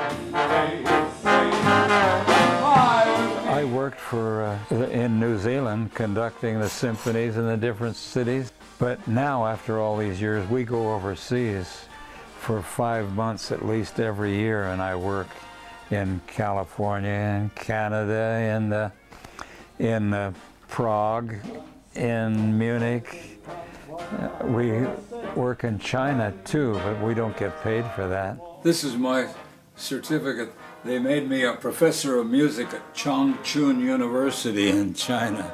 I worked in New Zealand conducting the symphonies in the different cities, but now after all these years we go overseas for 5 months at least every year, and I work in California, in Canada, in Prague, in Munich. We work in China too, but we don't get paid for that. This is my certificate. They made me a professor of music at Chongqing University in China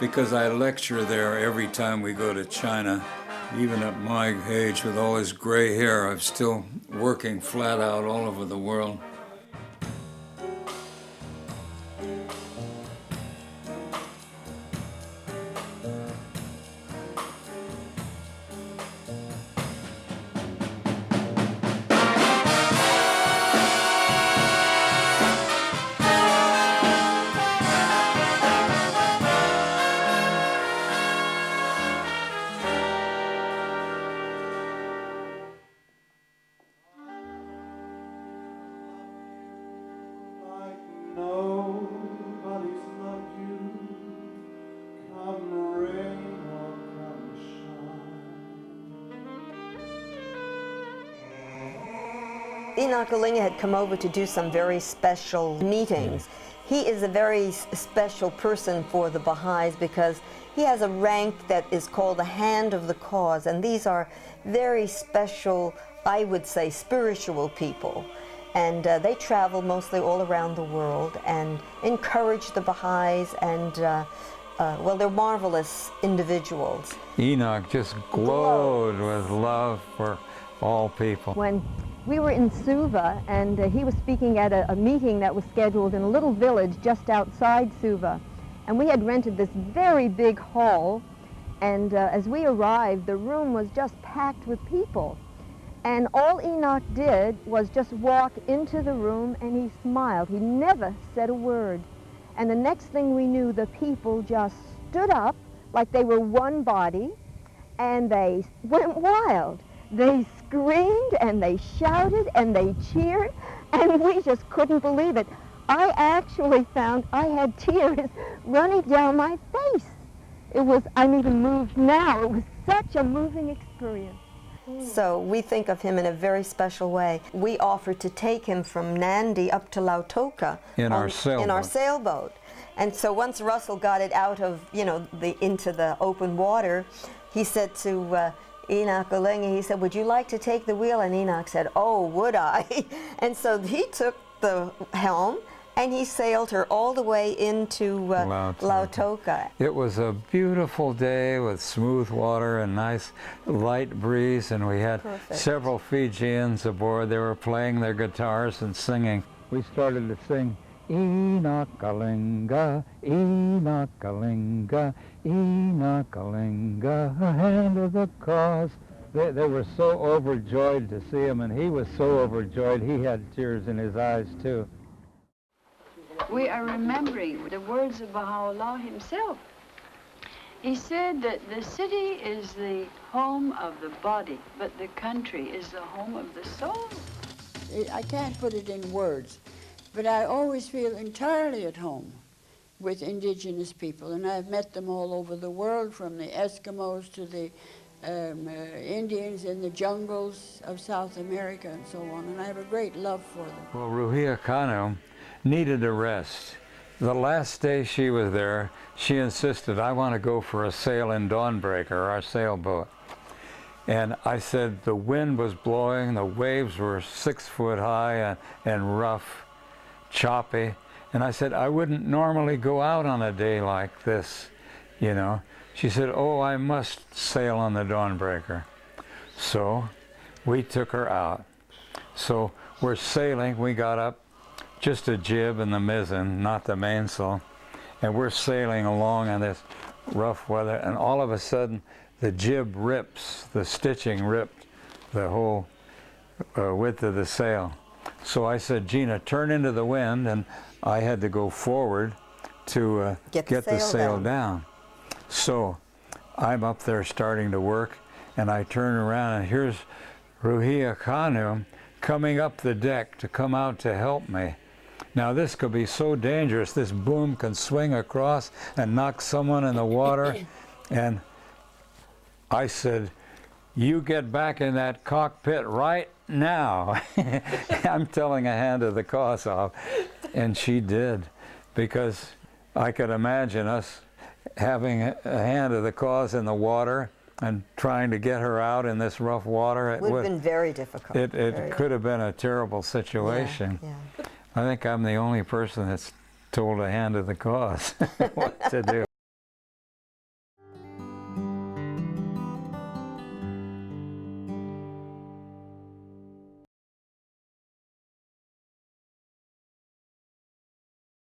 because I lecture there every time we go to China. Even at my age, with all this gray hair, I'm still working flat out all over the world. Enoch Galinga had come over to do some very special meetings. He is a very special person for the Baha'is because he has a rank that is called the Hand of the Cause, and these are very special, I would say, spiritual people. And they travel mostly all around the world and encourage the Baha'is, and well, they're marvelous individuals. Enoch just glowed with love for all people. When we were in Suva, and he was speaking at a meeting that was scheduled in a little village just outside Suva. And we had rented this very big hall, and as we arrived, the room was just packed with people. And all Enoch did was just walk into the room, and he smiled. He never said a word. And the next thing we knew, the people just stood up like they were one body, and they went wild. They screamed and they shouted and they cheered, and we just couldn't believe it. I actually found I had tears running down my face. It was, I'm even moved now. It was such a moving experience. So we think of him in a very special way. We offered to take him from Nandi up to Lautoka in our sailboat. And so once Russell got it out of, into the open water, he said to Enoch Galinga, he said, "Would you like to take the wheel?" And Enoch said, "Oh, would I?" And so he took the helm and he sailed her all the way into Lautoka. It was a beautiful day with smooth water and nice light breeze, and we had several Fijians aboard. They were playing their guitars and singing. We started to sing, Enoch Galinga, Enoch Galinga, Enoch Galinga, Hand of the Cause. They were so overjoyed to see him, and he was so overjoyed he had tears in his eyes too. We are remembering the words of Baha'u'llah himself. He said that the city is the home of the body, but the country is the home of the soul. I can't put it in words, but I always feel entirely at home with indigenous people, and I've met them all over the world, from the Eskimos to the Indians in the jungles of South America and so on, and I have a great love for them. Well, Ruhia Kanu needed a rest. The last day she was there, she insisted, "I want to go for a sail in Dawnbreaker, our sailboat." And I said the wind was blowing, the waves were 6 foot high and rough, choppy. And I said, "I wouldn't normally go out on a day like this, you know." She said, "Oh, I must sail on the Dawnbreaker." So we took her out. So we're sailing, we got up just a jib and the mizzen, not the mainsail. And we're sailing along in this rough weather, and all of a sudden the jib rips, the stitching ripped the whole width of the sail. So I said, "Gina, turn into the wind," and I had to go forward to get the sail down. So I'm up there starting to work, and I turn around, and here's Ruhia Kanu coming up the deck to come out to help me. Now this could be so dangerous. This boom can swing across and knock someone in the water. And I said, "You get back in that cockpit right now." I'm telling a hand of the cause off. And she did, because I could imagine us having a hand of the cause in the water and trying to get her out in this rough water. It would have been very difficult. It could have been a terrible situation. Yeah. I think I'm the only person that's told a hand of the cause what to do.